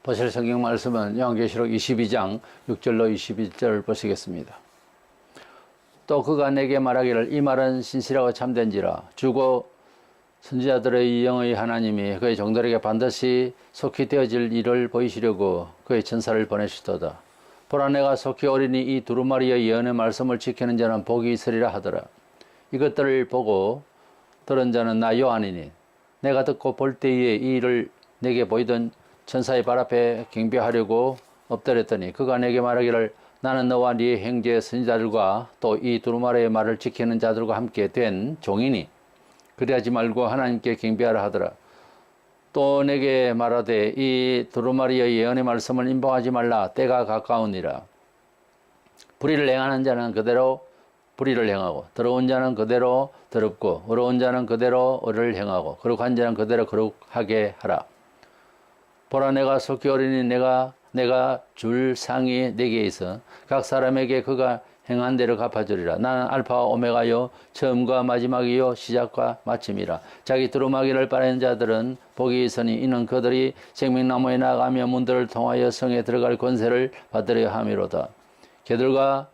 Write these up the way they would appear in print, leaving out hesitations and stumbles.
보실 성경 말씀은 요한계시록 22장 6절로 21절 보시겠습니다. 또 그가 내게 말하기를 이 말은 신실하고 참된지라 주고 선지자들의 영의 하나님이 그의 종들에게 반드시 속히 되어질 일을 보이시려고 그의 천사를 보내시도다. 보라 내가 속히 오리니 이 두루마리의 예언의 말씀을 지키는 자는 복이 있으리라 하더라. 이것들을 보고 들은 자는 나 요한이니 내가 듣고 볼 때에 이 일을 내게 보이던 천사의 발 앞에 경배하려고 엎드렸더니 그가 내게 말하기를 나는 너와 네 형제 선지자들과 또 이 두루마리의 말을 지키는 자들과 함께 된 종이니 그리하지 말고 하나님께 경배하라 하더라. 또 내게 말하되 이 두루마리의 예언의 말씀을 임봉하지 말라 때가 가까우니라. 불의를 행하는 자는 그대로 불의를 행하고 더러운 자는 그대로 더럽고 어려운 자는 그대로 어를 행하고 거룩한 자는 그대로 거룩하게 하라. 보라 내가 속히 오리니 내가 줄 상이 내게 있어 각 사람에게 그가 행한 대로 갚아주리라. 나는 알파와 오메가요 처음과 마지막이요 시작과 마침이라. 자기 두루마기를 빠는 자들은 복이 있으니 이는 그들이 생명나무에 나가며 문들을 통하여 성에 들어갈 권세를 받으려 함이로다. 개들과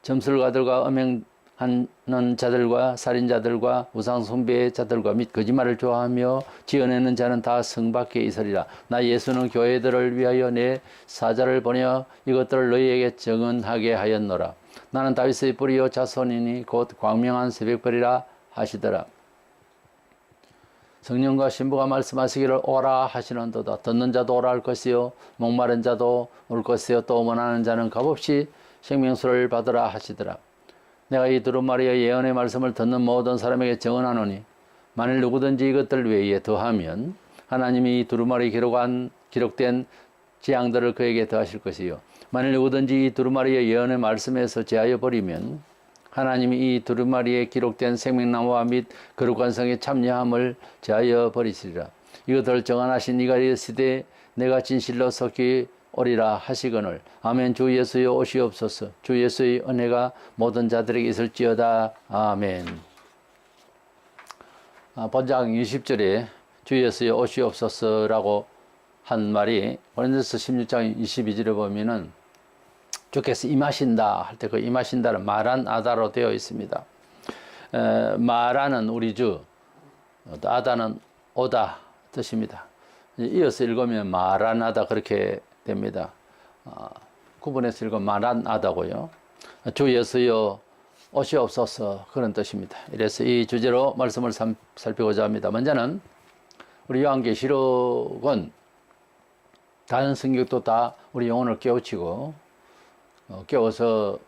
점술가들과 음행하는 자들과 살인자들과 우상 숭배의 자들과 및 거짓말을 좋아하며 지어내는 자는 다 성 밖에 있으리라. 나 예수는 교회들을 위하여 내 사자를 보내어 이것들을 너희에게 증언하게 하였노라. 나는 다윗의 뿌리요 자손이니 곧 광명한 새벽별이라 하시더라. 성령과 신부가 말씀하시기를 오라 하시는도다. 듣는 자도 오라 할 것이요 목마른 자도 올 것이요 또 원하는 자는 값없이 생명수를 받으라 하시더라. 내가 이 두루마리의 예언의 말씀을 듣는 모든 사람에게 증언하노니 만일 누구든지 이것들 외에 더하면 하나님이 이 두루마리에 기록된 재앙들을 그에게 더하실 것이요 만일 누구든지 이 두루마리의 예언의 말씀에서 제하여 버리면 하나님이 이 두루마리에 기록된 생명나무와 및 거룩한 성의 참여함을 제하여 버리시리라. 이것들을 정언하신 이가 이르시되 내가 진실로 속히 오리라 하시거늘 아멘. 주 예수의 오시옵소서. 주 예수의 은혜가 모든 자들에게 있을지어다. 아멘. 본장 20절에 주 예수의 오시옵소서라고 한 말이 고린도서 16장 22절에 보면은 주께서 임하신다 할 때 그 임하신다는 마란 아다로 되어 있습니다. 마라는 우리 주, 아다는 오다 뜻입니다. 이어서 읽으면 마란아다 그렇게 됩니다. 구분해서 읽으면 마란아다고요. 주 예수여 오시옵소서 그런 뜻입니다. 이래서 이 주제로 말씀을 살피고자 합니다. 먼저는 우리 요한계시록은 다른 성경도 다 우리 영혼을 깨우치고 깨워서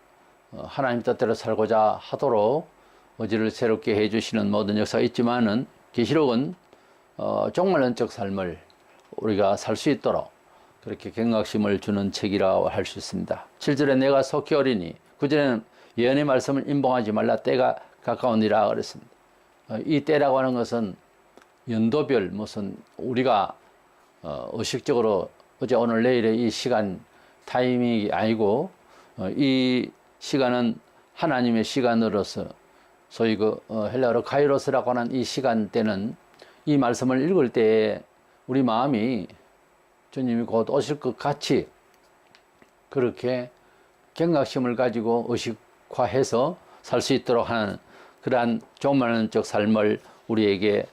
하나님 뜻대로 살고자 하도록 어지를 새롭게 해주시는 모든 역사가 있지만은 계시록은 종말론적 삶을 우리가 살 수 있도록 그렇게 경각심을 주는 책이라고 할 수 있습니다. 7절에 내가 속히 오리니 9절에는 예언의 말씀을 임봉하지 말라 때가 가까우니라 그랬습니다. 이 때라고 하는 것은 연도별 무슨 우리가 의식적으로 어제 오늘 내일의 이 시간 타이밍이 아니고 이 시간은 하나님의 시간으로서 소위 헬라어로 카이로스라고 하는 이 시간대는 이 말씀을 읽을 때에 우리 마음이 주님이 곧 오실 것 같이 그렇게 경각심을 가지고 의식화해서 살 수 있도록 하는 그러한 종말론적 삶을 우리에게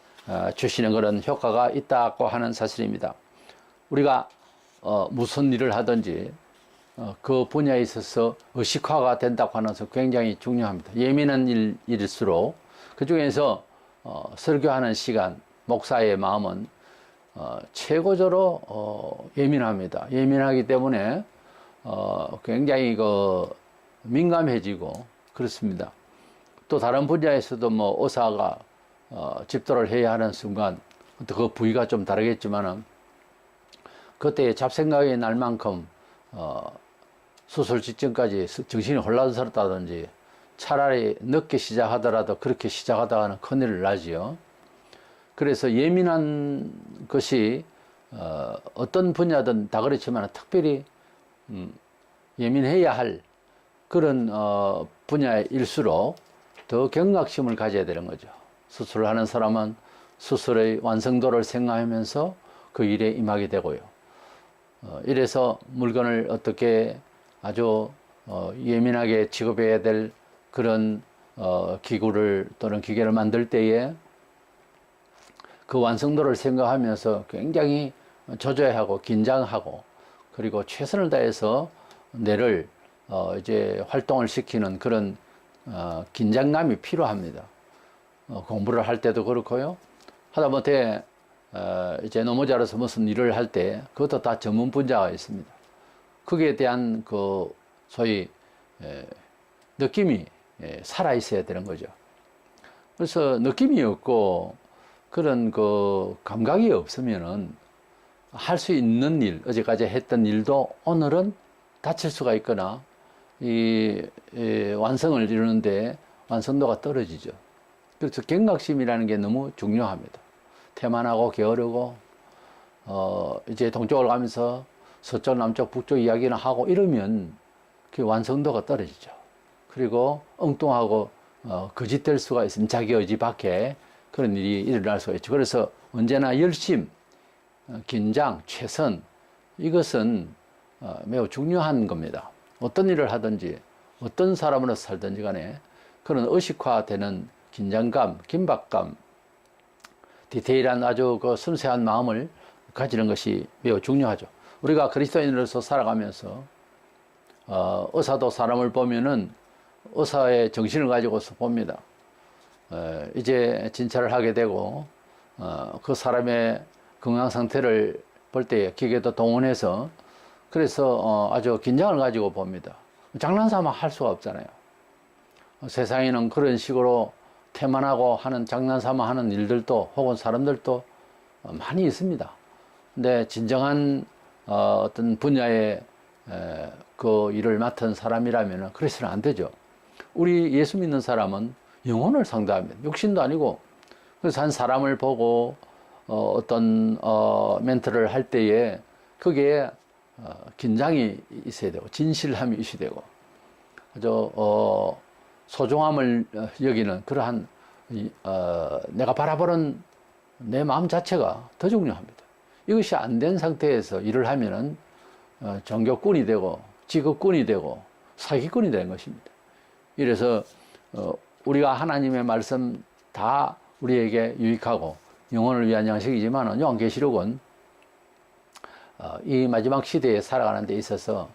주시는 그런 효과가 있다고 하는 사실입니다. 우리가 무슨 일을 하든지 그 분야에 있어서 의식화가 된다고 하는 것은 굉장히 중요합니다. 예민한 일일수록 그 중에서 설교하는 시간, 목사의 마음은 최고조로 예민합니다. 예민하기 때문에 굉장히 민감해지고 그렇습니다. 또 다른 분야에서도 의사가 집도를 해야 하는 순간 그 부위가 좀 다르겠지만은 그때 잡생각이 날 만큼 수술 직전까지 정신이 혼란스럽다든지 차라리 늦게 시작하더라도 그렇게 시작하다가는 큰일을 나지요. 그래서 예민한 것이 어떤 분야든 다 그렇지만 특별히 예민해야 할 그런 분야일수록 더 경각심을 가져야 되는 거죠. 수술을 하는 사람은 수술의 완성도를 생각하면서 그 일에 임하게 되고요. 이래서 물건을 어떻게 아주 예민하게 취급해야 될 그런 기구를 또는 기계를 만들 때에 그 완성도를 생각하면서 굉장히 조절하고 긴장하고 그리고 최선을 다해서 뇌를 이제 활동을 시키는 그런 긴장감이 필요합니다. 공부를 할 때도 그렇고요. 하다못해 이제 너무 잘해서 무슨 일을 할 때 그것도 다 전문 분야가 있습니다. 거기에 대한 그 소위 느낌이 살아 있어야 되는 거죠. 그래서 느낌이 없고 그런 그 감각이 없으면은 할 수 있는 일, 어제까지 했던 일도 오늘은 다칠 수가 있거나 이 완성을 이루는데 완성도가 떨어지죠. 그래서 경각심이라는 게 너무 중요합니다. 태만하고 게으르고 이제 동쪽을 가면서 서쪽, 남쪽, 북쪽 이야기는 하고 이러면 그 완성도가 떨어지죠. 그리고 엉뚱하고 거짓될 수가 있습니다. 자기 의지 밖에 그런 일이 일어날 수가 있죠. 그래서 언제나 열심, 긴장, 최선 이것은 매우 중요한 겁니다. 어떤 일을 하든지 어떤 사람으로 살든지 간에 그런 의식화되는 긴장감, 긴박감, 디테일한 아주 그 섬세한 마음을 가지는 것이 매우 중요하죠. 우리가 그리스도인으로서 살아가면서 의사도 사람을 보면은 의사의 정신을 가지고서 봅니다. 이제 진찰을 하게 되고 그 사람의 건강 상태를 볼 때 기계도 동원해서 그래서 아주 긴장을 가지고 봅니다. 장난삼아 할 수가 없잖아요. 세상에는 그런 식으로 태만하고 하는 장난삼아 하는 일들도 혹은 사람들도 많이 있습니다. 근데 진정한 어떤 분야의 그 일을 맡은 사람이라면 그래서는 안 되죠. 우리 예수 믿는 사람은 영혼을 상대합니다. 육신도 아니고. 그래서 한 사람을 보고 어떤 멘트를 할 때에 거기에 긴장이 있어야 되고 진실함이 있어야 되고 아주 소중함을 여기는 그러한 내가 바라보는 내 마음 자체가 더 중요합니다. 이것이 안 된 상태에서 일을 하면은 종교꾼이 되고 직업꾼이 되고 사기꾼이 되는 것입니다. 이래서 우리가 하나님의 말씀 다 우리에게 유익하고 영혼을 위한 양식이지만 요한계시록은 이 마지막 시대에 살아가는 데 있어서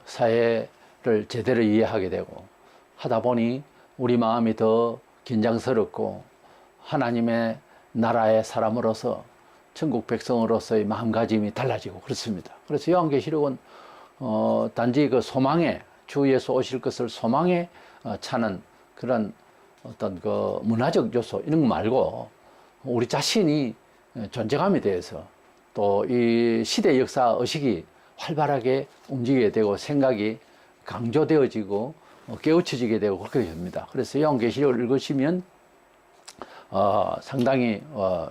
사회를 제대로 이해하게 되고 하다 보니 우리 마음이 더 긴장스럽고 하나님의 나라의 사람으로서 천국 백성으로서의 마음가짐이 달라지고 그렇습니다. 그래서 요한계시록은 단지 그 소망에 주 예수 오실 것을 소망에 차는 그런 어떤 그 문화적 요소 이런 거 말고 우리 자신이 존재감에 대해서 또 이 시대 역사 의식이 활발하게 움직이게 되고 생각이 강조되어지고 깨우쳐지게 되고 그렇게 됩니다. 그래서 요한계시록을 읽으시면 상당히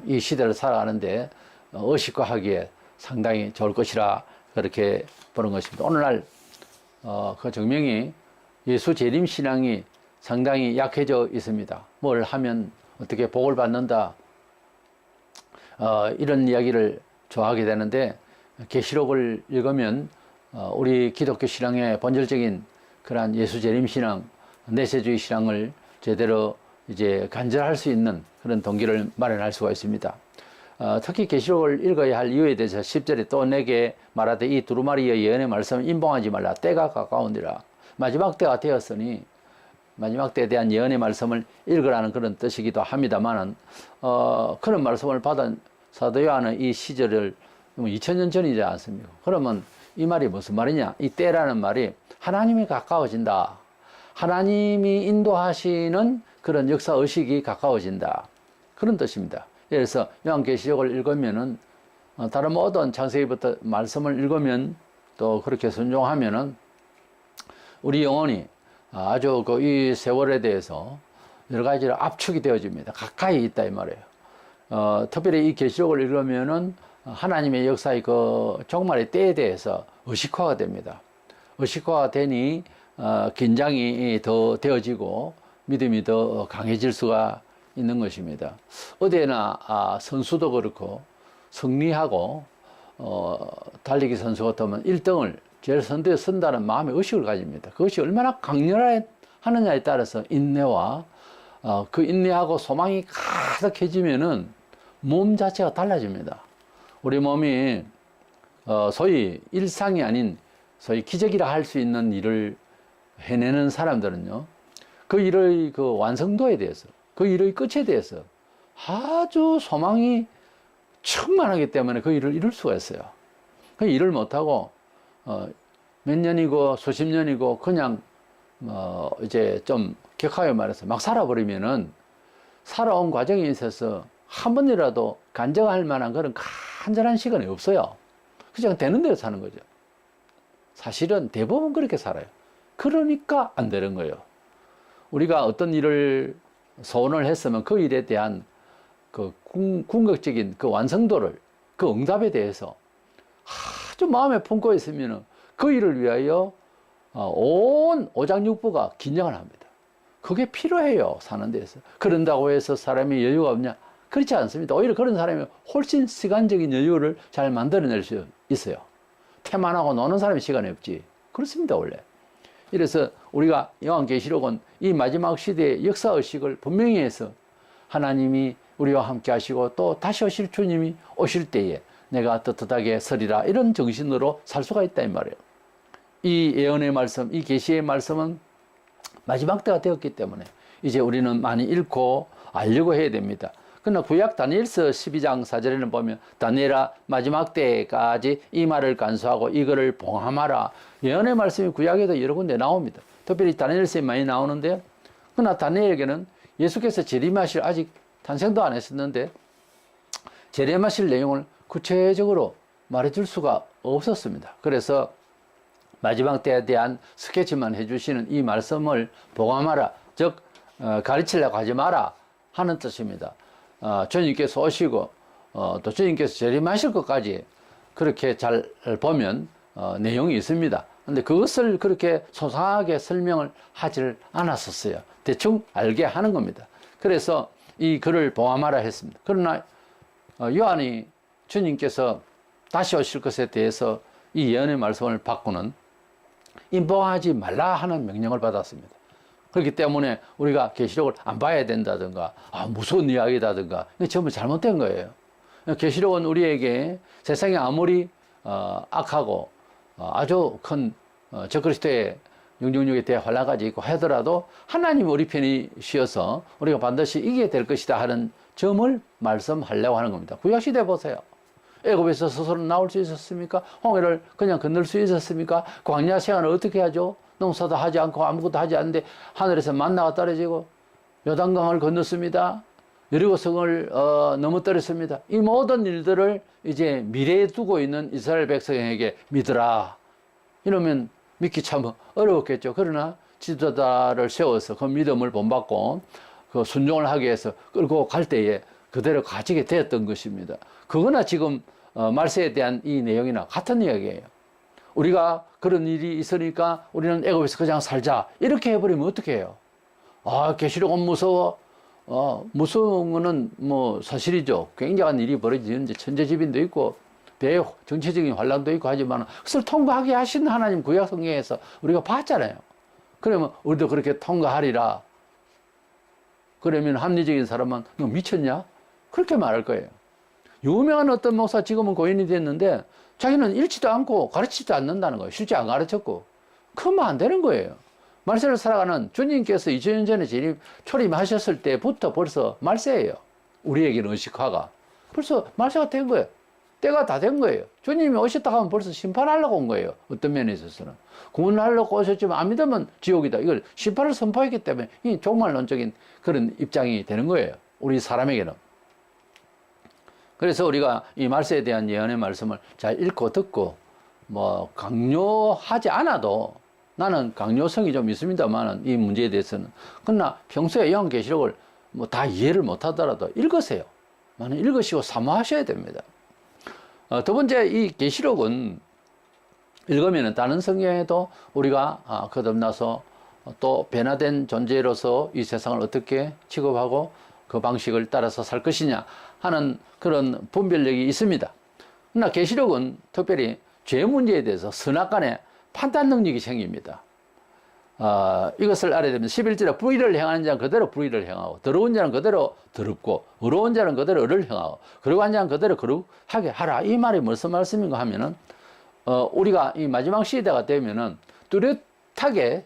이 시대를 살아가는데 의식화하기에 상당히 좋을 것이라 그렇게 보는 것입니다. 오늘날 그 증명이 예수 재림 신앙이 상당히 약해져 있습니다. 뭘 하면 어떻게 복을 받는다 이런 이야기를 좋아하게 되는데 계시록을 읽으면 우리 기독교 신앙의 본질적인 그러한 예수 재림 신앙, 내세주의 신앙을 제대로 이제 간절할 수 있는 그런 동기를 마련할 수가 있습니다. 특히 계시록을 읽어야 할 이유에 대해서 10절에 또 내게 말하되 이 두루마리의 예언의 말씀을 임봉하지 말라. 때가 가까운디라. 마지막 때가 되었으니 마지막 때에 대한 예언의 말씀을 읽으라는 그런 뜻이기도 합니다만은 그런 말씀을 받은 사도 요한은 이 시절을 2000년 전이지 않습니까? 그러면 이 말이 무슨 말이냐? 이 때라는 말이 하나님이 가까워진다. 하나님이 인도하시는 그런 역사 의식이 가까워진다. 그런 뜻입니다. 그래서 요한계시록을 읽으면은 다른 모든 창세기부터 말씀을 읽으면 또 그렇게 순종하면은 우리 영혼이 아주 그 이 세월에 대해서 여러 가지로 압축이 되어집니다. 가까이 있다 이 말이에요. 특별히 이 계시록을 읽으면은 하나님의 역사의 그 종말의 때에 대해서 의식화가 됩니다. 의식화가 되니 긴장이 더 되어지고 믿음이 더 강해질 수가 있는 것입니다. 어디에나 선수도 그렇고 승리하고 달리기 선수 같으면 1등을 제일 선두에 선다는 마음의 의식을 가집니다. 그것이 얼마나 강렬하느냐에 따라서 인내와 그 인내하고 소망이 가득해지면은 몸 자체가 달라집니다. 우리 몸이 소위 일상이 아닌 소위 기적이라 할 수 있는 일을 해내는 사람들은요, 그 일의 그 완성도에 대해서, 그 일의 끝에 대해서 아주 소망이 충만하기 때문에 그 일을 이룰 수가 있어요. 그 일을 못하고 몇 년이고 수십 년이고 그냥 이제 좀 격하게 말해서 막 살아버리면은 살아온 과정에 있어서 한 번이라도 간증할 만한 그런 간절한 시간이 없어요. 그냥 되는 대로 사는 거죠. 사실은 대부분 그렇게 살아요. 그러니까 안 되는 거예요. 우리가 어떤 일을 소원을 했으면 그 일에 대한 그 궁극적인 그 완성도를, 그 응답에 대해서 아주 마음에 품고 있으면 그 일을 위하여 온 오장육부가 긴장을 합니다. 그게 필요해요, 사는 데서. 그런다고 해서 사람이 여유가 없냐? 그렇지 않습니다. 오히려 그런 사람이 훨씬 시간적인 여유를 잘 만들어낼 수 있어요. 태만하고 노는 사람이 시간이 없지. 그렇습니다, 원래. 이래서 우리가 요한계시록은 이 마지막 시대의 역사의식을 분명히 해서 하나님이 우리와 함께 하시고 또 다시 오실 주님이 오실 때에 내가 떳떳하게 서리라, 이런 정신으로 살 수가 있다 이 말이에요. 이 예언의 말씀, 이 계시의 말씀은 마지막 때가 되었기 때문에 이제 우리는 많이 읽고 알려고 해야 됩니다. 그러나 구약 다니엘서 12장 4절에는 보면 다니엘아 마지막 때까지 이 말을 간수하고 이거를 봉함하라. 예언의 말씀이 구약에도 여러 군데 나옵니다. 특별히 다니엘서에 많이 나오는데요. 그러나 다니엘에게는 예수께서 재림하실, 아직 탄생도 안 했었는데 재림하실 내용을 구체적으로 말해줄 수가 없었습니다. 그래서 마지막 때에 대한 스케치만 해주시는 이 말씀을 봉함하라, 즉 가르치려고 하지 마라 하는 뜻입니다. 주님께서 오시고 또 주님께서 재림하실 것까지 그렇게 잘 보면 내용이 있습니다. 근데 그것을 그렇게 소상하게 설명을 하질 않았었어요. 대충 알게 하는 겁니다. 그래서 이 글을 봉함하라 했습니다. 그러나 요한이 주님께서 다시 오실 것에 대해서 이 예언의 말씀을 받고는 인봉하지 말라 하는 명령을 받았습니다. 그렇기 때문에 우리가 계시록을 안 봐야 된다든가 무서운 이야기다든가 이게 전부 잘못된 거예요. 계시록은 우리에게 세상이 아무리 악하고 아주 큰 적그리스도의 666에 대해 환란까지 있고 하더라도 하나님 우리 편이시어서 우리가 반드시 이기게 될 것이다 하는 점을 말씀하려고 하는 겁니다. 구약시대 보세요. 애굽에서 스스로 나올 수 있었습니까? 홍해를 그냥 건널 수 있었습니까? 광야 생활을 어떻게 하죠? 농사도 하지 않고 아무것도 하지 않는데 하늘에서 만나가 떨어지고 요단강을 건넜습니다. 여리고성을 넘어뜨렸습니다. 이 모든 일들을 이제 미래에 두고 있는 이스라엘 백성에게 믿으라. 이러면 믿기 참 어려웠겠죠. 그러나 지도자를 세워서 그 믿음을 본받고 그 순종을 하기 위해서 끌고 갈 때에 그대로 가지게 되었던 것입니다. 그거나 지금 말세에 대한 이 내용이나 같은 이야기예요. 우리가 그런 일이 있으니까 우리는 애굽에서 그냥 살자 이렇게 해버리면 어떻게 해요? 계시록은 무서워. 무서운 거는 뭐 사실이죠. 굉장한 일이 벌어지는데 천재지변도 있고 대정치적인 환란도 있고 하지만 그것을 통과하게 하신 하나님 구약 성경에서 우리가 봤잖아요. 그러면 우리도 그렇게 통과하리라. 그러면 합리적인 사람은 너 미쳤냐? 그렇게 말할 거예요. 유명한 어떤 목사, 지금은 고인이 됐는데 자기는 읽지도 않고 가르치지도 않는다는 거예요. 실제 안 가르쳤고. 그러면 안 되는 거예요. 말세를 살아가는 주님께서 2000년 전에 초림하셨을 때부터 벌써 말세예요. 우리에게는 의식화가. 벌써 말세가 된 거예요. 때가 다 된 거예요. 주님이 오셨다 하면 벌써 심판하려고 온 거예요. 어떤 면에 있어서는. 구원하려고 오셨지만 안 믿으면 지옥이다. 이걸 심판을 선포했기 때문에 이 종말론적인 그런 입장이 되는 거예요. 우리 사람에게는. 그래서 우리가 이 말세에 대한 예언의 말씀을 잘 읽고 듣고 뭐 강요하지 않아도 나는 강요성이 좀 있습니다만 이 문제에 대해서는 그러나 평소에 요한계시록을 뭐 다 이해를 못하더라도 읽으세요. 많이 읽으시고 사모하셔야 됩니다. 두 번째, 이 계시록은 읽으면 다른 성경에도 우리가 거듭나서 또 변화된 존재로서 이 세상을 어떻게 취급하고 그 방식을 따라서 살 것이냐 하는 그런 분별력이 있습니다. 그러나 계시록은 특별히 죄 문제에 대해서 선악간의 판단 능력이 생깁니다. 이것을 알아야 됩니다. 11절에 불의를 행하는 자는 그대로 불의를 행하고, 더러운 자는 그대로 더럽고, 의로운 자는 그대로 의를 행하고, 거룩한 자는 그대로 거룩하게 하라. 이 말이 무슨 말씀인가 하면은, 우리가 이 마지막 시대가 되면은 뚜렷하게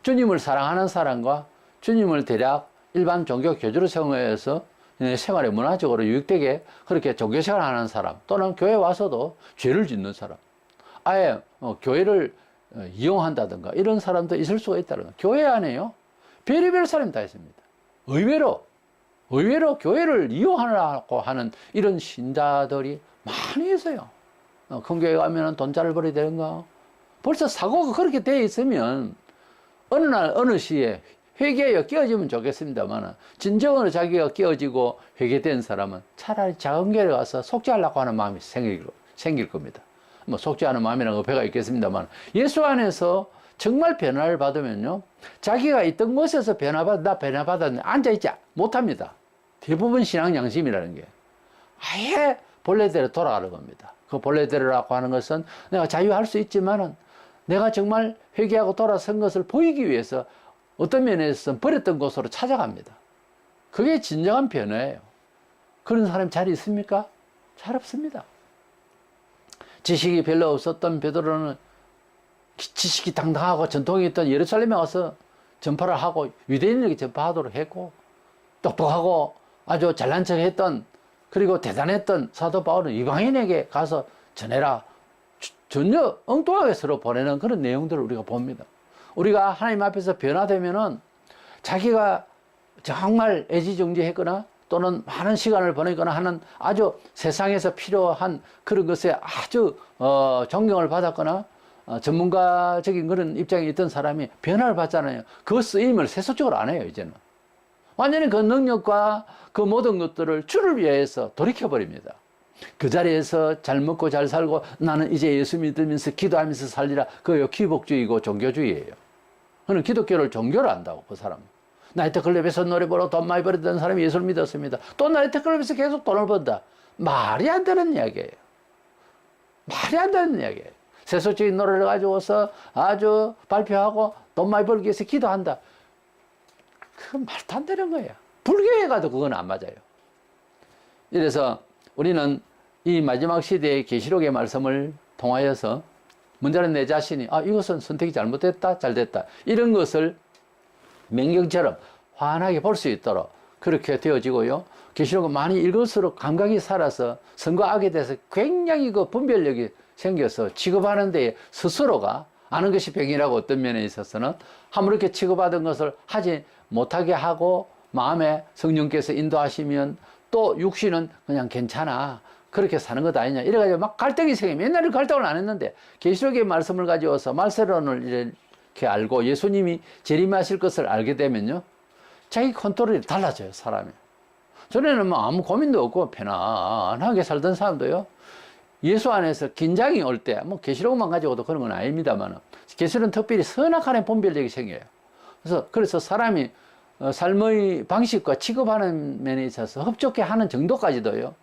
주님을 사랑하는 사람과 주님을 대략 일반 종교 교주로 생활해서 생활에 문화적으로 유익되게 그렇게 종교 생활하는 사람, 또는 교회 와서도 죄를 짓는 사람, 아예 교회를 이용한다든가 이런 사람도 있을 수가 있다는 거예요. 교회 안에요 별의별 사람이 다 있습니다. 의외로 교회를 이용하려고 하는 이런 신자들이 많이 있어요. 큰 교회 가면은 돈 잘 벌어야 되는가. 벌써 사고가 그렇게 돼 있으면 어느 날 어느 시에 회개에 끼어지면 좋겠습니다만, 진정으로 자기가 끼어지고 회개된 사람은 차라리 작은 교회에 가서 속죄하려고 하는 마음이 생길 겁니다. 뭐 속죄하는 마음이라는 어폐가 있겠습니다만, 예수 안에서 정말 변화를 받으면요, 자기가 있던 곳에서 변화받았는데 앉아있지 못합니다. 대부분 신앙 양심이라는 게 아예 본래대로 돌아가는 겁니다. 그 본래대로라고 하는 것은 내가 자유할 수 있지만은 내가 정말 회개하고 돌아선 것을 보이기 위해서 어떤 면에서는 버렸던 곳으로 찾아갑니다. 그게 진정한 변화예요. 그런 사람이 잘 있습니까? 잘 없습니다. 지식이 별로 없었던 베드로는 지식이 당당하고 전통이 있던 예루살렘에 와서 전파를 하고 유대인에게 전파하도록 했고, 똑똑하고 아주 잘난 척했던, 그리고 대단했던 사도 바울은 이방인에게 가서 전해라, 전혀 엉뚱하게 서로 보내는 그런 내용들을 우리가 봅니다. 우리가 하나님 앞에서 변화되면은 자기가 정말 애지중지했거나 또는 많은 시간을 보내거나 하는 아주 세상에서 필요한 그런 것에 아주 존경을 받았거나 전문가적인 그런 입장에 있던 사람이 변화를 받잖아요. 그 쓰임을 세속적으로 안 해요. 이제는 완전히 그 능력과 그 모든 것들을 주를 위해서 돌이켜버립니다. 그 자리에서 잘 먹고 잘 살고 나는 이제 예수 믿으면서 기도하면서 살리라. 그거 기복주의고 종교주의예요. 그는 기독교를 종교로 한다고. 그 사람은 나이트클럽에서 노래 부르고 돈 많이 벌었던 사람이 예수를 믿었습니다. 또 나이트클럽에서 계속 돈을 번다. 말이 안 되는 이야기예요. 말이 안 되는 이야기예요. 세속적인 노래를 가지고서 아주 발표하고 돈 많이 벌기 위해서 기도한다. 그건 말도 안 되는 거예요. 불교에 가도 그건 안 맞아요. 이래서 우리는 이 마지막 시대의 계시록의 말씀을 통하여서 먼저는 내 자신이 이것은 선택이 잘못됐다, 잘됐다, 이런 것을 명경처럼 환하게 볼 수 있도록 그렇게 되어지고요. 계시록은 많이 읽을수록 감각이 살아서 선과 악에 대해서 굉장히 그 분별력이 생겨서 취급하는 데에 스스로가 아는 것이 병이라고 어떤 면에 있어서는 아무렇게 취급하던 것을 하지 못하게 하고 마음에 성령께서 인도하시면 또 육신은 그냥 괜찮아, 그렇게 사는 것 아니냐, 이래가지고 막 갈등이 생기면, 옛날에 갈등을 안 했는데 계시록의 말씀을 가지고서 말세론을 이렇게 알고 예수님이 재림하실 것을 알게 되면요, 자기 컨트롤이 달라져요. 사람이 전에는 뭐 아무 고민도 없고 편안하게 살던 사람도요, 예수 안에서 긴장이 올 때, 뭐 계시록만 가지고도 그런 건 아닙니다만, 계시록은 특별히 선악간의 분별력이 생겨요. 그래서 사람이 삶의 방식과 취급하는 면에 있어서 흡족해 하는 정도까지도요,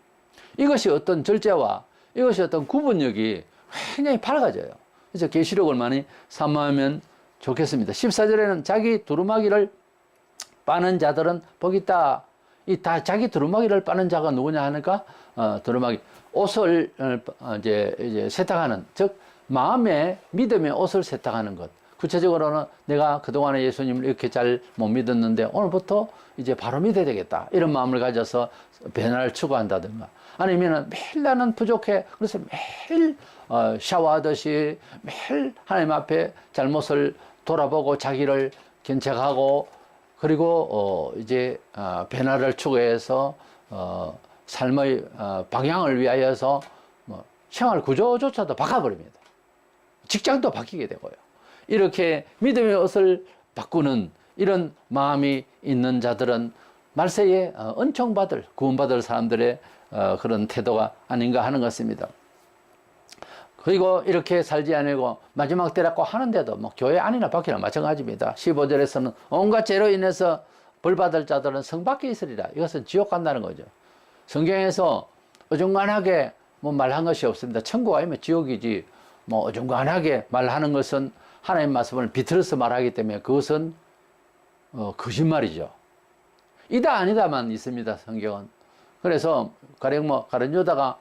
이것이 어떤 절제와 이것이 어떤 구분력이 굉장히 밝아져요. 그래서 계시록을 많이 사모하면 좋겠습니다. 14절에는 자기 두루마기를 빠는 자들은 복이 있다. 다 자기 두루마기를 빠는 자가 누구냐 하니까 두루마기, 옷을 이제 세탁하는, 즉 마음의 믿음의 옷을 세탁하는 것. 구체적으로는 내가 그동안에 예수님을 이렇게 잘 못 믿었는데 오늘부터 이제 바로 믿어야 되겠다, 이런 마음을 가져서 변화를 추구한다든가, 아니면 매일 나는 부족해, 그래서 매일 샤워하듯이 매일 하나님 앞에 잘못을 돌아보고 자기를 견책하고, 그리고 이제 변화를 추구해서 삶의 방향을 위하여서 생활 구조조차도 바꿔버립니다. 직장도 바뀌게 되고요. 이렇게 믿음의 옷을 바꾸는 이런 마음이 있는 자들은 말세에 은총받을, 구원받을 사람들의 그런 태도가 아닌가 하는 것입니다. 그리고 이렇게 살지 않고 마지막 때라고 하는데도 뭐 교회 안이나 밖이나 마찬가지입니다. 15절에서는 온갖 죄로 인해서 벌받을 자들은 성 밖에 있으리라. 이것은 지옥 간다는 거죠. 성경에서 어중간하게 뭐 말한 것이 없습니다. 천국 아니면 지옥이지. 뭐 어중간하게 말하는 것은 하나님 말씀을 비틀어서 말하기 때문에 그것은 거짓말이죠. 이다 아니다만 있습니다. 성경은. 그래서 가령 뭐 가룟 유다가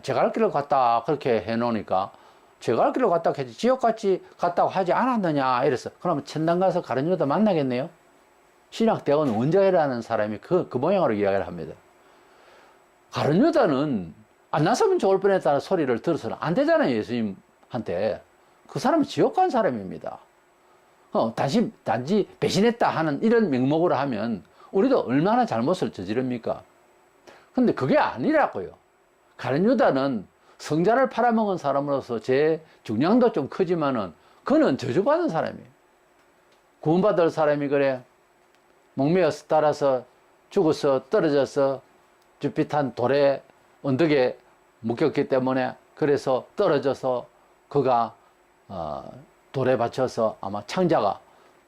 제가 갈 길을 갔다 그렇게 해놓으니까 제가 갈 길을 갔다 했지 지옥같이 갔다고 하지 않았느냐 이랬어. 그러면 천당 가서 가룟 유다 만나겠네요. 신약대원 원자회라는 사람이 그 모양으로 이야기를 합니다. 가룟 유다는 안 났으면 좋을 뻔했다는 소리를 들어서는 안 되잖아요. 예수님한테. 그 사람은 지옥 간 사람입니다. 단지 배신했다 하는 이런 명목으로 하면 우리도 얼마나 잘못을 저지릅니까? 근데 그게 아니라고요. 가룟 유다는 성자를 팔아먹은 사람으로서 제 중량도 좀 크지만은 그는 저주받은 사람이에요. 구원받을 사람이 그래 목매어서 따라서 죽어서 떨어져서 주빛한 돌에 언덕에 묶였기 때문에 그래서 떨어져서 그가 돌에 받쳐서 아마 창자가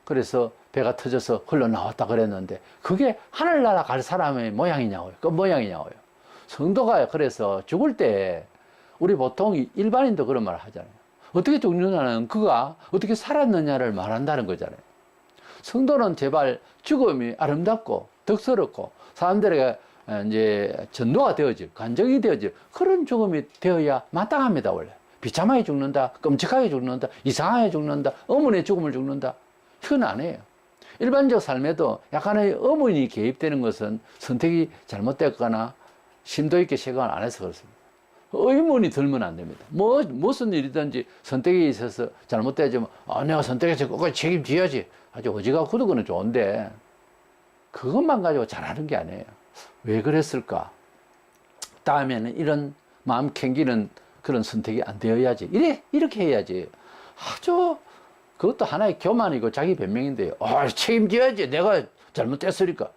그래서 배가 터져서 흘러나왔다 그랬는데 그게 하늘나라 갈 사람의 모양이냐고요. 그 모양이냐고요. 성도가 그래서 죽을 때 우리 보통 일반인도 그런 말을 하잖아요. 어떻게 죽느냐는 그가 어떻게 살았느냐를 말한다는 거잖아요. 성도는 제발 죽음이 아름답고 덕스럽고 사람들에게 이제 전도가 되어질, 간증이 되어질 그런 죽음이 되어야 마땅합니다. 원래 비참하게 죽는다, 끔찍하게 죽는다, 이상하게 죽는다, 어머니의 죽음을 죽는다 그건 아니에요. 일반적 삶에도 약간의 어머니 개입되는 것은 선택이 잘못됐거나 심도 있게 생각을 안 해서 그렇습니다. 의문이 들면 안 됩니다. 무슨 일이든지 선택에 있어서 잘못되지만 내가 선택해서 끝까지 책임져야지 아주 어지가 굳은 좋은데 그것만 가지고 잘하는 게 아니에요. 왜 그랬을까? 다음에는 이런 마음 캥기는 그런 선택이 안 되어야지. 이렇게 해야지. 아주 그것도 하나의 교만이고 자기 변명인데요. 책임져야지. 내가 잘못됐으니까.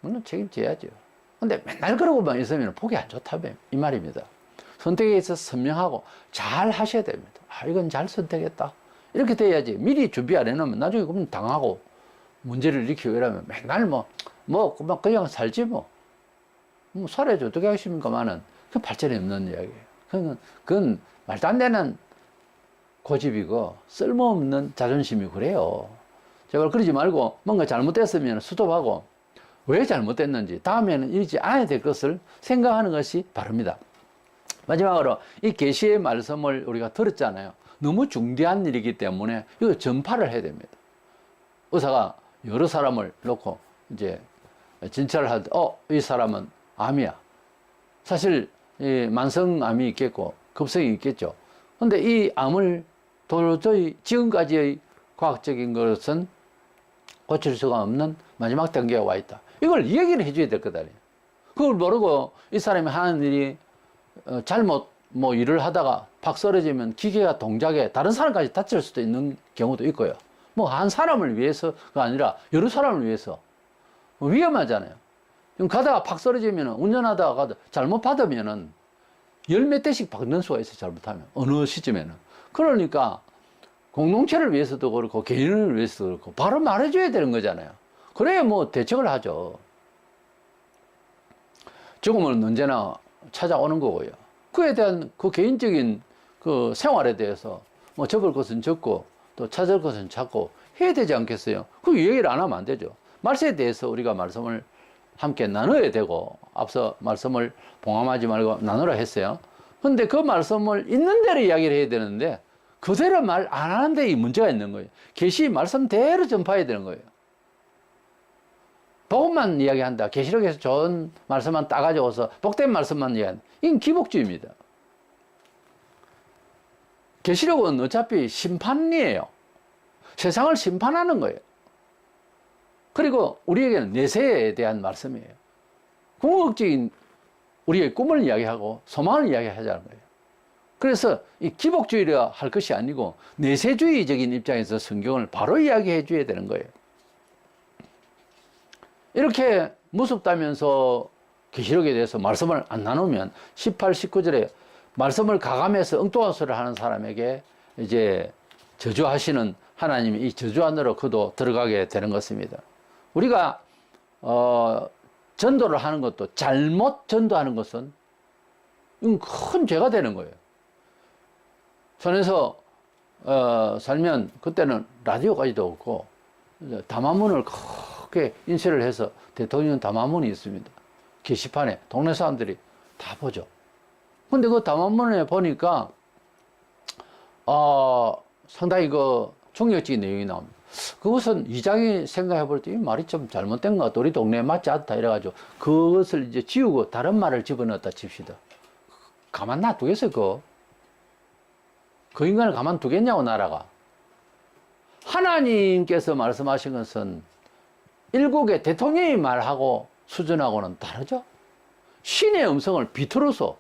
물론 책임져야죠. 근데 맨날 그러고만 있으면 보기 안 좋다며 이 말입니다. 선택에 있어서 선명하고 잘 하셔야 됩니다. 이건 잘 선택했다. 이렇게 돼야지. 미리 준비 안 해놓으면 나중에 그러면 당하고 문제를 일으키고 이러면 맨날 그냥 살지 뭐. 살아야지 어떻게 하십니까만은 그 발전이 없는 이야기예요. 그건 말도 안 되는 고집이고 쓸모없는 자존심이 그래요. 제발 그러지 말고 뭔가 잘못됐으면 스톱하고 왜 잘못됐는지 다음에는 이러지 않아야 될 것을 생각하는 것이 바릅니다. 마지막으로 이 계시의 말씀을 우리가 들었잖아요. 너무 중대한 일이기 때문에 이거 전파를 해야 됩니다. 의사가 여러 사람을 놓고 이제 진찰을 할 때, 이 사람은 암이야. 사실 이 만성암이 있겠고 급성이 있겠죠. 근데 이 암을 도저히 지금까지의 과학적인 것은 고칠 수가 없는 마지막 단계가 와 있다. 이걸 얘기를 해줘야 될 거다. 그걸 모르고 이 사람이 하는 일이 잘못 일을 하다가 팍 쓰러지면 기계가 동작에 다른 사람까지 다칠 수도 있는 경우도 있고요. 한 사람을 위해서가 아니라 여러 사람을 위해서 위험하잖아요. 가다가 팍 쓰러지면 운전하다가 잘못 받으면은 열 몇 대씩 받는 수가 있어요. 잘못하면 어느 시점에는. 그러니까 공동체를 위해서도 그렇고 개인을 위해서도 그렇고 바로 말해줘야 되는 거잖아요. 그래야 대책을 하죠. 죽음은 언제나 찾아오는 거고요. 그에 대한 그 개인적인 그 생활에 대해서 접을 것은 접고 또 찾을 것은 찾고 해야 되지 않겠어요? 그 얘기를 안 하면 안 되죠. 말세에 대해서 우리가 말씀을 함께 나눠야 되고 앞서 말씀을 봉함하지 말고 나누라 했어요. 근데 그 말씀을 있는 대로 이야기를 해야 되는데 그대로 말 안 하는데 이 문제가 있는 거예요. 계시 말씀대로 전파해야 되는 거예요. 복음만 이야기한다. 계시록에서 좋은 말씀만 따가지고서 복된 말씀만 이야기한다. 이건 기복주의입니다. 계시록은 어차피 심판이에요. 세상을 심판하는 거예요. 그리고 우리에게는 내세에 대한 말씀이에요. 궁극적인 우리의 꿈을 이야기하고 소망을 이야기하자는 거예요. 그래서 이 기복주의라 할 것이 아니고 내세주의적인 입장에서 성경을 바로 이야기해 줘야 되는 거예요. 이렇게 무섭다면서 계시록에 대해서 말씀을 안 나누면 18, 19절에 말씀을 가감해서 엉뚱한 소리를 하는 사람에게 이제 저주하시는 하나님이 이 저주 안으로 그도 들어가게 되는 것입니다. 우리가 전도를 하는 것도 잘못 전도하는 것은 이건 큰 죄가 되는 거예요. 산에서 살면 그때는 라디오까지도 없고 담화문을 크게 인쇄를 해서 대통령 담화문이 있습니다. 게시판에 동네 사람들이 다 보죠. 근데 그 담화문에 보니까 상당히 그 충격적인 내용이 나옵니다. 그것은 이장이 생각해 볼 때 이 말이 좀 잘못된 것 같다. 우리 동네에 맞지 않다. 이래가지고 그것을 이제 지우고 다른 말을 집어넣었다 칩시다. 가만 놔두겠어요, 그거? 그 인간을 가만 두겠냐고, 나라가. 하나님께서 말씀하신 것은 일국의 대통령이 말하고 수준하고는 다르죠. 신의 음성을 비틀어서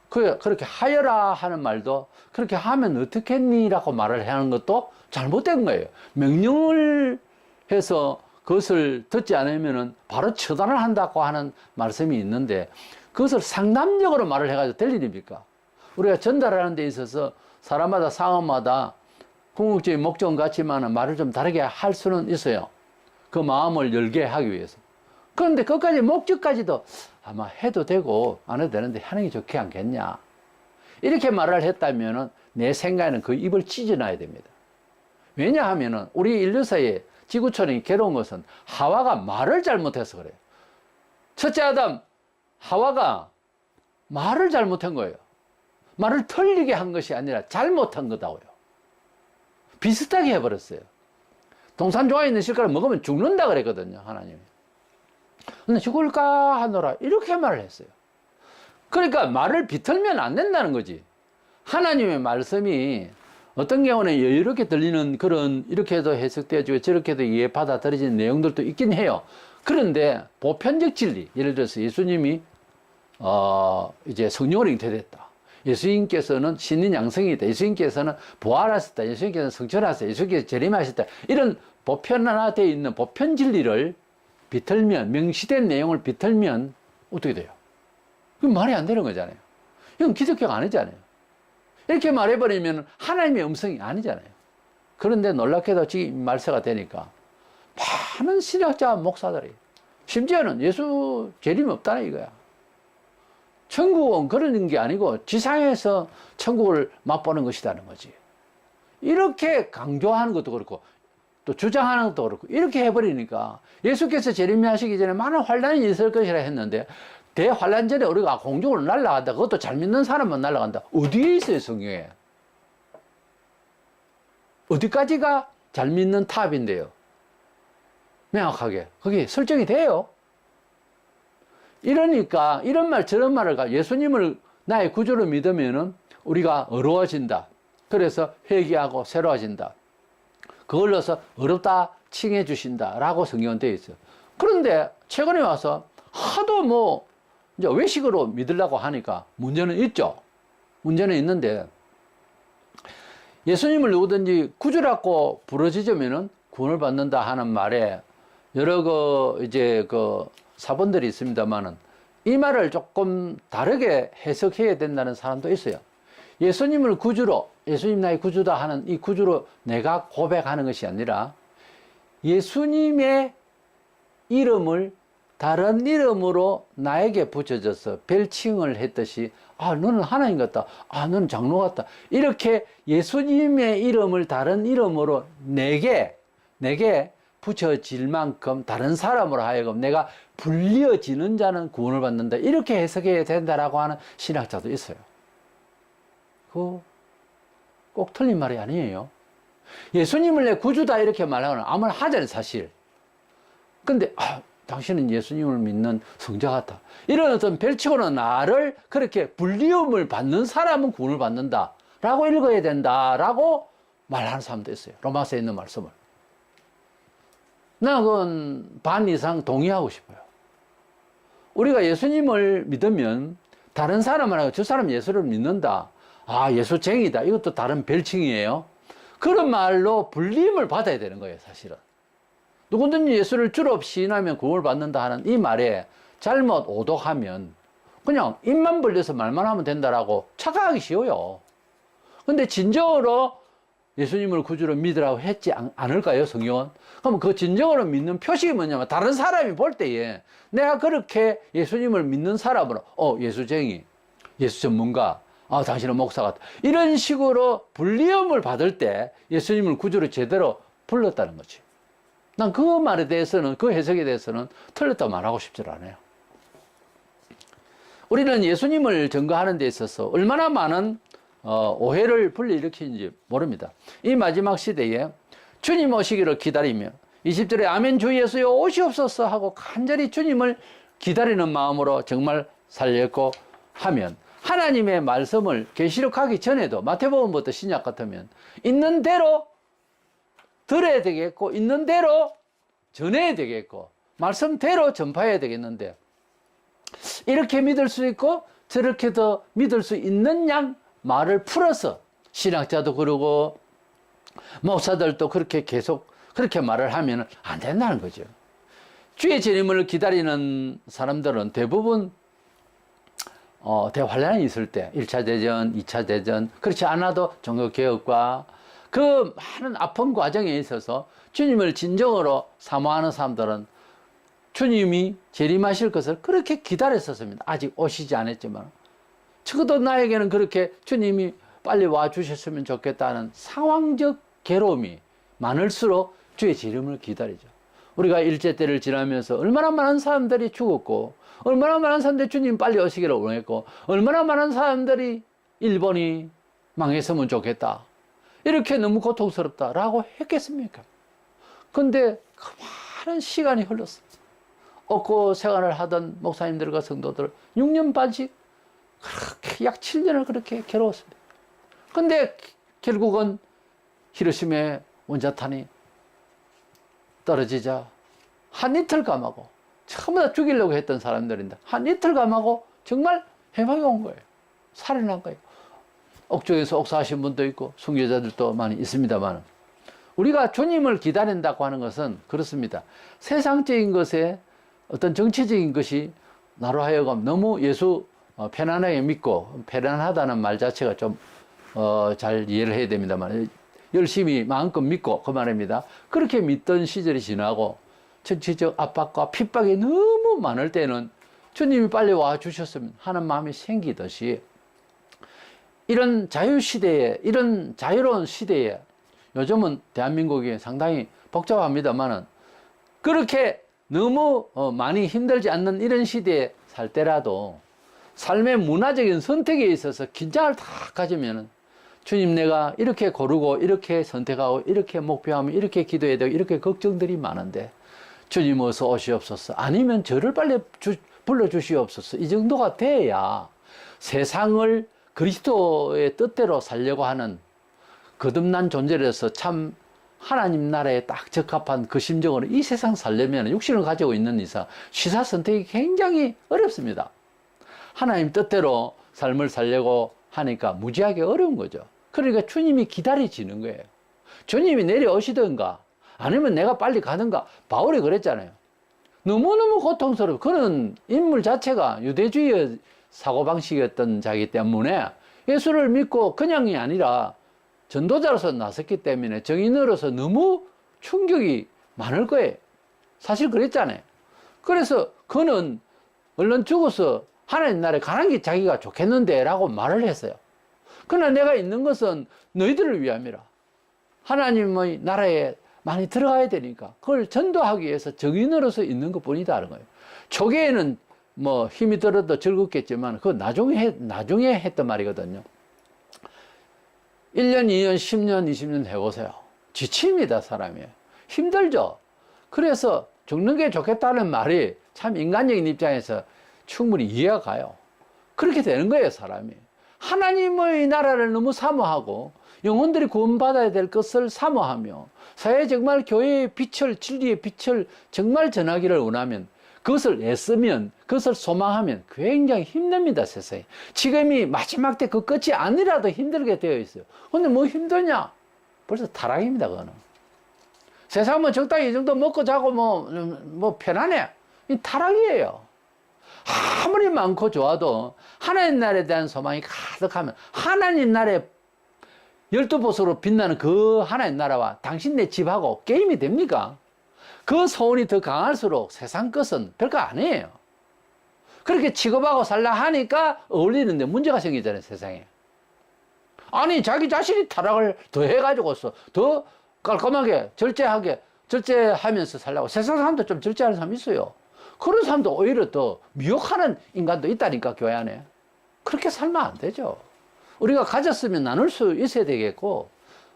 그렇게 하여라 하는 말도 그렇게 하면 어떻겠니라고 말을 하는 것도 잘못된 거예요. 명령을 해서 그것을 듣지 않으면 바로 처단을 한다고 하는 말씀이 있는데 그것을 상담적으로 말을 해가지고 될 일입니까? 우리가 전달하는 데 있어서 사람마다 상황마다 궁극적인 목적은 같지만 말을 좀 다르게 할 수는 있어요. 그 마음을 열게 하기 위해서. 그런데 끝까지 목적까지도 아마 해도 되고 안 해도 되는데 하는 게 좋지 않겠냐. 이렇게 말을 했다면 내 생각에는 그 입을 찢어놔야 됩니다. 왜냐하면 우리 인류사에 지구촌이 괴로운 것은 하와가 말을 잘못해서 그래요. 첫째 아담 하와가 말을 잘못한 거예요. 말을 틀리게 한 것이 아니라 잘못한 거다고요. 비슷하게 해버렸어요. 동산 좋아에 있는 실과를 먹으면 죽는다 그랬거든요, 하나님이. 근데 죽을까 하노라 이렇게 말을 했어요. 그러니까 말을 비틀면 안 된다는 거지. 하나님의 말씀이 어떤 경우는 여유롭게 들리는 그런 이렇게도 해석되어지고 저렇게도 이해 받아들여지는 내용들도 있긴 해요. 그런데 보편적 진리, 예를 들어서 예수님이 이제 성령으로 잉태됐다. 예수님께서는 신인 양성이다. 예수님께서는 부활하셨다. 예수님께서는 성천하셨다. 예수님께서 재림하셨다. 이런 보편화되어 있는 보편 진리를 비틀면, 명시된 내용을 비틀면 어떻게 돼요? 그건 말이 안 되는 거잖아요. 이건 기독교가 아니잖아요. 이렇게 말해버리면 하나님의 음성이 아니잖아요. 그런데 놀랍게도 지금 말세가 되니까 많은 신학자 목사들이 심지어는 예수 재림이 없다는 이거야. 천국은 그런 게 아니고 지상에서 천국을 맛보는 것이라는 거지. 이렇게 강조하는 것도 그렇고 또 주장하는 것도 그렇고 이렇게 해버리니까 예수께서 재림하시기 전에 많은 환란이 있을 것이라 했는데 대환란 전에 우리가 공중으로 날아간다. 그것도 잘 믿는 사람만 날아간다. 어디에 있어요, 성경에? 어디까지가 잘 믿는 탑인데요? 명확하게. 그게 설정이 돼요. 이러니까 이런 말 저런 말을 예수님을 나의 구주로 믿으면은 우리가 어려워진다. 그래서 회개하고 새로워진다. 그걸로서 어렵다 칭해 주신다 라고 성경은 되어 있어요. 그런데 최근에 와서 하도 뭐 이제 외식으로 믿으려고 하니까 문제는 있죠. 문제는 있는데 예수님을 누구든지 구주라고 부르짖으면은 구원을 받는다 하는 말에 여러 이제 사본들이 있습니다만은 이 말을 조금 다르게 해석해야 된다는 사람도 있어요. 예수님을 구주로, 예수님 나의 구주다 하는 이 구주로 내가 고백하는 것이 아니라 예수님의 이름을 다른 이름으로 나에게 붙여져서 별칭을 했듯이 너는 하나님 같다. 너는 장로 같다. 이렇게 예수님의 이름을 다른 이름으로 내게 붙여질 만큼 다른 사람으로 하여금 내가 불리어지는 자는 구원을 받는다. 이렇게 해석해야 된다라고 하는 신학자도 있어요. 그거 꼭 틀린 말이 아니에요. 예수님을 내 구주다 이렇게 말하면 아무나 하잖아요, 사실. 근데 당신은 예수님을 믿는 성자 같다. 이런 어떤 별칭으로 나를 그렇게 불리움을 받는 사람은 구원을 받는다. 라고 읽어야 된다. 라고 말하는 사람도 있어요. 로마서에 있는 말씀을. 나 그건 반 이상 동의하고 싶어요. 우리가 예수님을 믿으면 다른 사람을 하고 저 사람 예수를 믿는다. 예수쟁이다. 이것도 다른 별칭이에요. 그런 말로 불림을 받아야 되는 거예요, 사실은. 누구든지 예수를 주로 시인하면 구원을 받는다 하는 이 말에 잘못 오독하면 그냥 입만 벌려서 말만 하면 된다라고 착각하기 쉬워요. 근데 진정으로 예수님을 구주로 믿으라고 했지 않을까요, 성경은? 그럼 그 진정으로 믿는 표식이 뭐냐면 다른 사람이 볼 때에 내가 그렇게 예수님을 믿는 사람으로 예수쟁이, 예수 전문가, 당신은 목사 같다. 이런 식으로 불리움을 받을 때 예수님을 구주로 제대로 불렀다는 거지. 난 그 말에 대해서는, 그 해석에 대해서는 틀렸다고 말하고 싶지 않아요. 우리는 예수님을 증거하는 데 있어서 얼마나 많은 오해를 불러일으키는지 모릅니다. 이 마지막 시대에 주님 오시기를 기다리며 20절에 아멘 주 예수여 오시옵소서 하고 간절히 주님을 기다리는 마음으로 정말 살렸고 하면 하나님의 말씀을 계시록하기 전에도 마태복음부터 신약 같으면 있는 대로 들어야 되겠고 있는 대로 전해야 되겠고 말씀대로 전파해야 되겠는데 이렇게 믿을 수 있고 저렇게 더 믿을 수 있는 양 말을 풀어서 신학자도 그러고 목사들도 그렇게 계속 그렇게 말을 하면 안 된다는 거죠. 주의 재림을 기다리는 사람들은 대부분 대환란이 있을 때 1차 대전, 2차 대전 그렇지 않아도 종교개혁과 그 많은 아픈 과정에 있어서 주님을 진정으로 사모하는 사람들은 주님이 재림하실 것을 그렇게 기다렸었습니다. 아직 오시지 않았지만 적어도 나에게는 그렇게 주님이 빨리 와주셨으면 좋겠다는 상황적 괴로움이 많을수록 주의 재림을 기다리죠. 우리가 일제 때를 지나면서 얼마나 많은 사람들이 죽었고 얼마나 많은 사람들이 주님 빨리 오시기를 원했고 얼마나 많은 사람들이 일본이 망했으면 좋겠다 이렇게 너무 고통스럽다라고 했겠습니까? 근데 그 많은 시간이 흘렀어. 얻고 생활을 하던 목사님들과 성도들 6년 반씩 그렇게 약 7년을 그렇게 괴로웠습니다. 근데 결국은 히로시마의 원자탄이 떨어지자 한 이틀 감하고 전부 다 죽이려고 했던 사람들인데 한 이틀 감하고 정말 해방이 온 거예요. 살아난 거예요. 옥중에서 옥사하신 분도 있고 순교자들도 많이 있습니다만 우리가 주님을 기다린다고 하는 것은 그렇습니다. 세상적인 것에 어떤 정치적인 것이 나로 하여금 너무 예수 편안하게 믿고 편안하다는 말 자체가 좀 잘 이해를 해야 됩니다만 열심히 마음껏 믿고 그 말입니다. 그렇게 믿던 시절이 지나고 정치적 압박과 핍박이 너무 많을 때는 주님이 빨리 와주셨으면 하는 마음이 생기듯이 이런 자유시대에 이런 자유로운 시대에 요즘은 대한민국이 상당히 복잡합니다만은 그렇게 너무 많이 힘들지 않는 이런 시대에 살 때라도 삶의 문화적인 선택에 있어서 긴장을 다 가지면은 주님 내가 이렇게 고르고 이렇게 선택하고 이렇게 목표하면 이렇게 기도해야 되고 이렇게 걱정들이 많은데 주님 어서 오시옵소서 아니면 저를 빨리 불러주시옵소서 이 정도가 돼야 세상을 그리스도의 뜻대로 살려고 하는 거듭난 존재로서 참 하나님 나라에 딱 적합한 그 심정으로 이 세상 살려면 육신을 가지고 있는 이상 취사 선택이 굉장히 어렵습니다. 하나님 뜻대로 삶을 살려고 하니까 무지하게 어려운 거죠. 그러니까 주님이 기다려지는 거예요. 주님이 내려오시든가 아니면 내가 빨리 가든가. 바울이 그랬잖아요. 너무너무 고통스러워. 그는 인물 자체가 유대주의 사고방식이었던 자이기 때문에 예수를 믿고 그냥이 아니라 전도자로서 나섰기 때문에 정인으로서 너무 충격이 많을 거예요. 사실 그랬잖아요. 그래서 그는 얼른 죽어서 하나님 나라에 가는 게 자기가 좋겠는데 라고 말을 했어요. 그러나 내가 있는 것은 너희들을 위함이라. 하나님의 나라에 많이 들어가야 되니까 그걸 전도하기 위해서 정인으로서 있는 것 뿐이다 하는 거예요. 초기에는 뭐 힘이 들어도 즐겁겠지만 그거 나중에 했던 말이거든요. 1년, 2년, 10년, 20년 해보세요. 지칩니다, 사람이. 힘들죠? 그래서 죽는 게 좋겠다는 말이 참 인간적인 입장에서 충분히 이해가 가요. 그렇게 되는 거예요, 사람이. 하나님의 나라를 너무 사모하고 영혼들이 구원받아야 될 것을 사모하며 사회에 정말 교회의 빛을, 진리의 빛을 정말 전하기를 원하면 그것을 애쓰면 그것을 소망하면 굉장히 힘듭니다, 세상에. 지금이 마지막 때 그 끝이 아니라도 힘들게 되어 있어요. 근데 뭐 힘드냐? 벌써 타락입니다, 그거는. 세상은 적당히 이 정도 먹고 자고 뭐 편하네. 이 타락이에요. 아무리 많고 좋아도 하나님 나라에 대한 소망이 가득하면 하나님 나라에 12보석으로 빛나는 그 하나님 나라와 당신네 집하고 게임이 됩니까? 그 소원이 더 강할수록 세상 것은 별거 아니에요. 그렇게 취급하고 살라 하니까 어울리는데 문제가 생기잖아요, 세상에. 아니, 자기 자신이 타락을 더 해가지고서 더 깔끔하게, 절제하면서 살라고. 세상 사람도 좀 절제하는 사람이 있어요. 그런 사람도 오히려 더 미혹하는 인간도 있다니까, 교회 안에. 그렇게 살면 안 되죠. 우리가 가졌으면 나눌 수 있어야 되겠고,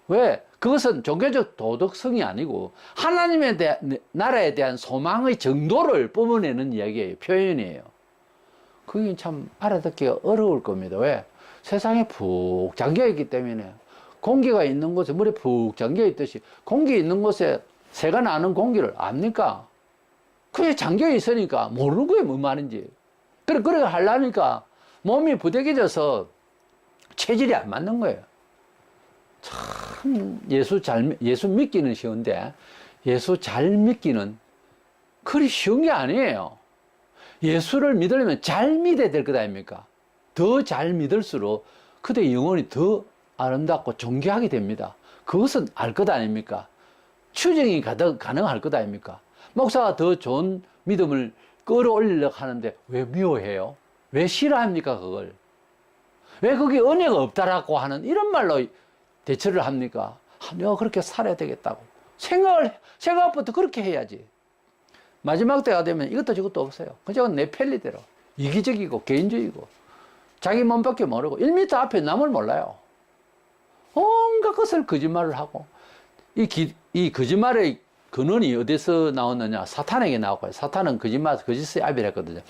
왜? 그것은 종교적 도덕성이 아니고 하나님에 대한, 나라에 대한 소망의 정도를 뿜어내는 이야기예요. 표현이에요. 그게 참 알아듣기가 어려울 겁니다. 왜? 세상에 푹 잠겨 있기 때문에. 공기가 있는 곳에 물에 푹 잠겨 있듯이 공기 있는 곳에 새가 나는 공기를 압니까? 그게 잠겨 있으니까 모르는 거예요, 뭔 말인지. 그래 하려니까 몸이 부대껴져서 체질이 안 맞는 거예요. 참 예수 믿기는 쉬운데 예수 잘 믿기는 그리 쉬운 게 아니에요. 예수를 믿으려면 잘 믿어야 될 것 아닙니까? 더 잘 믿을수록 그대의 영혼이 더 아름답고 존귀하게 됩니다. 그것은 알 것 아닙니까? 추정이 가능할 것 아닙니까? 목사가 더 좋은 믿음을 끌어올리려고 하는데 왜 미워해요? 왜 싫어합니까, 그걸? 왜 그게 은혜가 없다라고 하는 이런 말로 대처를 합니까? 내가 그렇게 살아야 되겠다고. 생각부터 그렇게 해야지. 마지막 때가 되면 이것도 저것도 없어요. 그냥 내 편리대로. 이기적이고, 개인적이고, 자기 몸밖에 모르고, 1m 앞에 남을 몰라요. 온갖 것을 거짓말을 하고, 이 거짓말의 근원이 어디서 나왔느냐? 사탄에게 나왔고요. 사탄은 거짓의 아비랬거든요.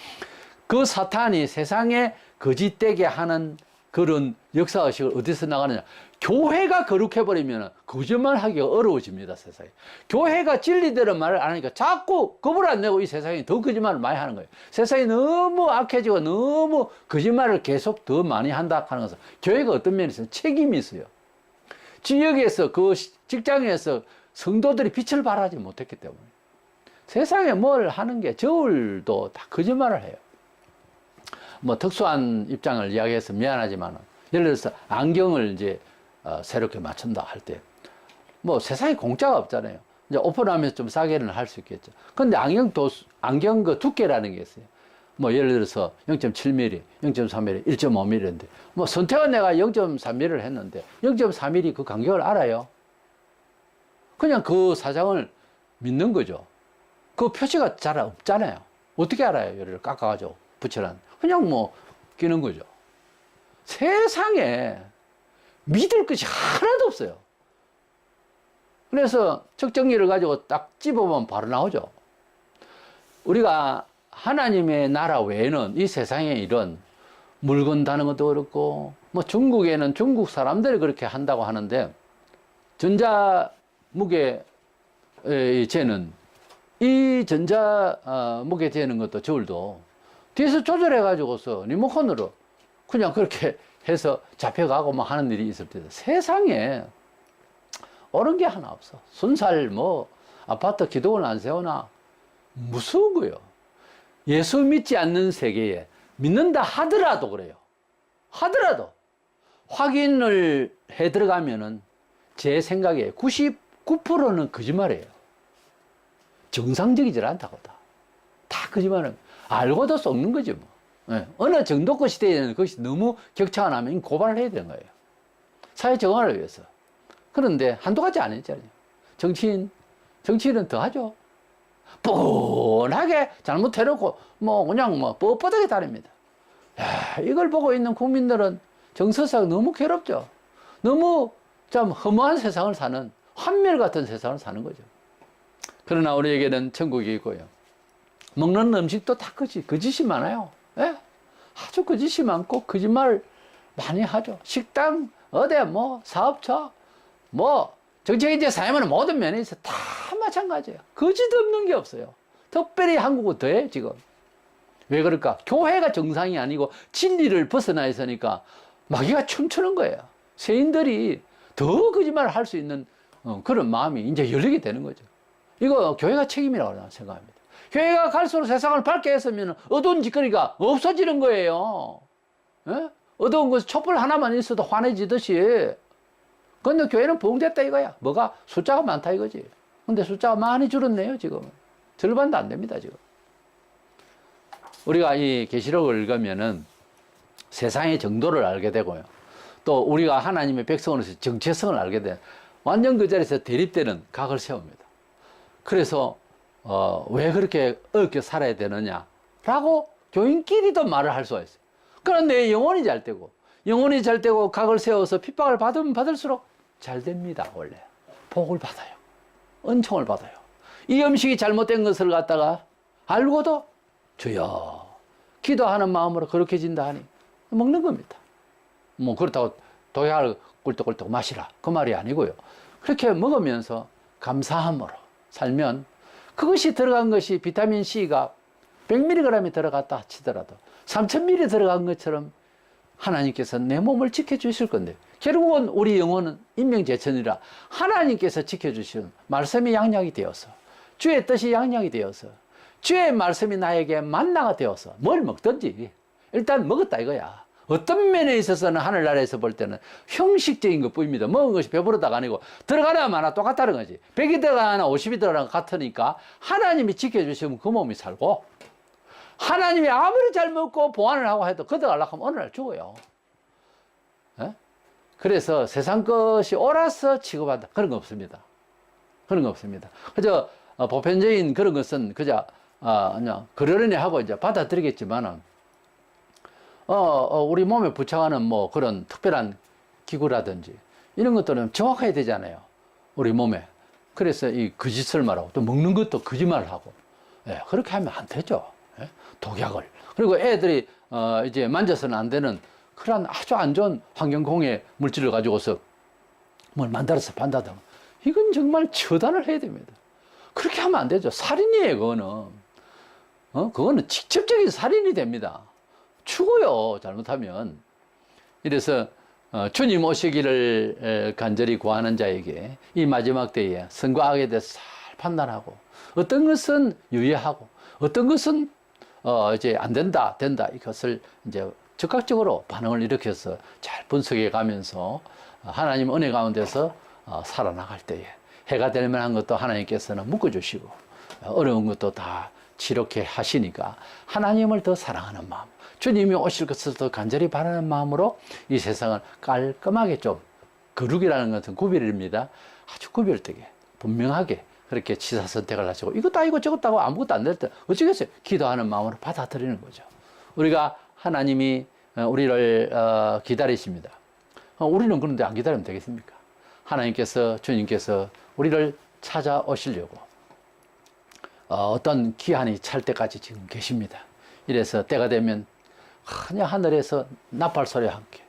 그 사탄이 세상에 거짓되게 하는 그런 역사의식을 어디서 나가느냐? 교회가 거룩해버리면 거짓말하기가 어려워집니다, 세상에. 교회가 진리대로 말을 안 하니까 자꾸 겁을 안 내고 이 세상에 더 거짓말을 많이 하는 거예요. 세상이 너무 악해지고 너무 거짓말을 계속 더 많이 한다 하는 것은 교회가 어떤 면에서 책임이 있어요. 지역에서, 그 직장에서 성도들이 빛을 발하지 못했기 때문에. 세상에 뭘 하는 게 저울도 다 거짓말을 해요. 뭐 특수한 입장을 이야기해서 미안하지만, 예를 들어서 안경을 이제 새롭게 맞춘다 할 때, 뭐 세상에 공짜가 없잖아요. 이제 오픈하면서 좀 싸게는 할 수 있겠죠. 근데 안경 그 두께라는 게 있어요. 뭐 예를 들어서 0.7mm, 0.3mm, 1.5mm인데, 뭐 선택은 내가 0.3mm를 했는데, 0.4mm 그 간격을 알아요. 그냥 그 사장을 믿는 거죠. 그 표시가 잘 없잖아요. 어떻게 알아요? 얘를 깎아가지고 붙여놨. 그냥 뭐 끼는 거죠. 세상에 믿을 것이 하나도 없어요. 그래서 측정기를 가지고 딱 집어보면 바로 나오죠. 우리가 하나님의 나라 외에는 이 세상에 이런 물건 다는 것도 그렇고, 뭐 중국에는 중국 사람들이 그렇게 한다고 하는데, 전자무게 재는, 이 전자무게 재는 것도 저울도 뒤에서 조절해가지고서 리모컨으로 그냥 그렇게 해서 잡혀가고 뭐 하는 일이 있을 때, 세상에 옳은 게 하나 없어. 순살 뭐 아파트 기둥을 안 세우나 무서운 거예요. 예수 믿지 않는 세계에 믿는다 하더라도 그래요. 하더라도 확인을 해 들어가면은 제 생각에 99%는 거짓말이에요. 정상적이질 않다고 다 거짓말은 알고도 썩는 거지 뭐. 네. 어느 정도껏 시대에는 그것이 너무 격차가 나면 고발을 해야 되는 거예요. 사회 정화를 위해서. 그런데 한두 가지 아니잖아요. 정치인은 더 하죠. 뻔하게 잘못해놓고 뭐 그냥 뭐 뻣뻣하게 다닙니다. 야, 이걸 보고 있는 국민들은 정서상 너무 괴롭죠. 너무 참 허무한 세상을 사는, 환멸 같은 세상을 사는 거죠. 그러나 우리에게는 천국이 있고요. 먹는 음식도 다 거짓이 많아요. 예? 아주 거짓이 많고 거짓말 많이 하죠. 식당, 어디 뭐 사업처, 뭐 정치인제 사회는 모든 면에서 다 마찬가지예요. 거짓 없는 게 없어요. 특별히 한국은 더해 지금. 왜 그럴까? 교회가 정상이 아니고 진리를 벗어나 있으니까 마귀가 춤추는 거예요. 세인들이 더 거짓말을 할 수 있는 그런 마음이 이제 열리게 되는 거죠. 이거 교회가 책임이라고 생각합니다. 교회가 갈수록 세상을 밝게 했으면 어두운 짓거리가 없어지는 거예요. 예? 어두운 곳에 촛불 하나만 있어도 환해지듯이. 근데 교회는 부흥됐다 이거야. 뭐가? 숫자가 많다 이거지. 근데 숫자가 많이 줄었네요, 지금은. 절반도 안 됩니다, 지금. 우리가 이 계시록을 읽으면은 세상의 정도를 알게 되고요. 또 우리가 하나님의 백성으로서 정체성을 알게 돼. 완전 그 자리에서 대립되는 각을 세웁니다. 그래서 왜 그렇게 어렵게 살아야 되느냐라고 교인끼리도 말을 할 수가 있어요. 그런데 내 영혼이 잘 되고, 영혼이 잘 되고 각을 세워서 핍박을 받으면 받을수록 잘 됩니다. 원래 복을 받아요. 은총을 받아요. 이 음식이 잘못된 것을 갖다가 알고도 주여 기도하는 마음으로 그렇게 진다 하니 먹는 겁니다. 뭐 그렇다고 독약을 꿀떡꿀떡 마시라 그 말이 아니고요. 그렇게 먹으면서 감사함으로 살면, 그것이 들어간 것이 비타민 C가 100mg이 들어갔다 치더라도 3000mg 들어간 것처럼 하나님께서 내 몸을 지켜주실 건데, 결국은 우리 영혼은 인명재천이라 하나님께서 지켜주시는 말씀이 양약이 되어서, 주의 뜻이 양약이 되어서, 주의 말씀이 나에게 만나가 되어서 뭘 먹든지 일단 먹었다 이거야. 어떤 면에 있어서는 하늘나라에서 볼 때는 형식적인 것 뿐입니다. 먹은 것이 배부르다가 아니고 들어가나 마나 똑같다는 거지. 100이 들어가나 50이 들어가나 같으니까 하나님이 지켜주시면 그 몸이 살고, 하나님이 아무리 잘 먹고 보완을 하고 해도 걷어가려고 하면 어느 날 죽어요. 에? 그래서 세상 것이 옳아서 취급한다. 그런 거 없습니다. 그런 거 없습니다. 그저 보편적인 그런 것은 그저 그냥 그러려니 하고 이제 받아들이겠지만은 우리 몸에 부착하는 뭐 그런 특별한 기구라든지 이런 것들은 정확해야 되잖아요. 우리 몸에. 그래서 이 거짓을 말하고 또 먹는 것도 거짓말을 하고, 예, 그렇게 하면 안 되죠. 예? 독약을. 그리고 애들이 이제 만져서는 안 되는 그런 아주 안 좋은 환경공해 물질을 가지고서 뭘 만들어서 판다든가, 이건 정말 처단을 해야 됩니다. 그렇게 하면 안 되죠. 살인이에요, 그거는. 그거는 직접적인 살인이 됩니다. 죽어요, 잘못하면. 이래서 주님 오시기를 간절히 구하는 자에게 이 마지막 때에 선과 악에 대해서 잘 판단하고, 어떤 것은 유예하고 어떤 것은 이제 안 된다, 된다, 이것을 이제 즉각적으로 반응을 일으켜서 잘 분석해 가면서 하나님 은혜 가운데서 살아나갈 때에 해가 될 만한 것도 하나님께서는 묶어주시고, 어려운 것도 다 지렇게 하시니까 하나님을 더 사랑하는 마음, 주님이 오실 것을 더 간절히 바라는 마음으로 이 세상을 깔끔하게 좀, 거룩이라는 것은 구별입니다. 아주 구별되게 분명하게 그렇게 취사 선택을 하시고, 이것도 아니고 저것도 하고 아무것도 안 될 때 어쩌겠어요. 기도하는 마음으로 받아들이는 거죠. 우리가 하나님이 우리를 기다리십니다. 우리는 그런데 안 기다리면 되겠습니까? 하나님께서, 주님께서 우리를 찾아오시려고 어떤 기한이 찰 때까지 지금 계십니다. 이래서 때가 되면 그냥 하늘에서 나팔 소리와 함께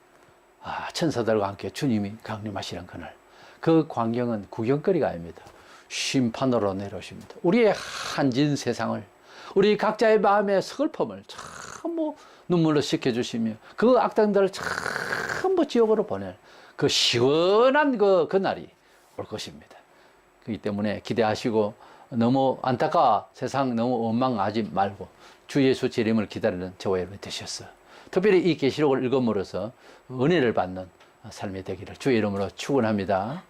천사들과 함께 주님이 강림하시는 그날, 그 광경은 구경거리가 아닙니다. 심판으로 내려오십니다. 우리의 한진 세상을, 우리 각자의 마음의 서글픔을 전부 눈물로 씻겨주시며 그 악당들을 전부 지옥으로 보낼 그 시원한 그 날이 올 것입니다. 그렇기 때문에 기대하시고, 너무 안타까워 세상 너무 원망하지 말고 주 예수 재림을 기다리는 저와 여러분이 되셨어. 특별히 이 계시록을 읽음으로써 은혜를 받는 삶이 되기를 주의 이름으로 축원합니다.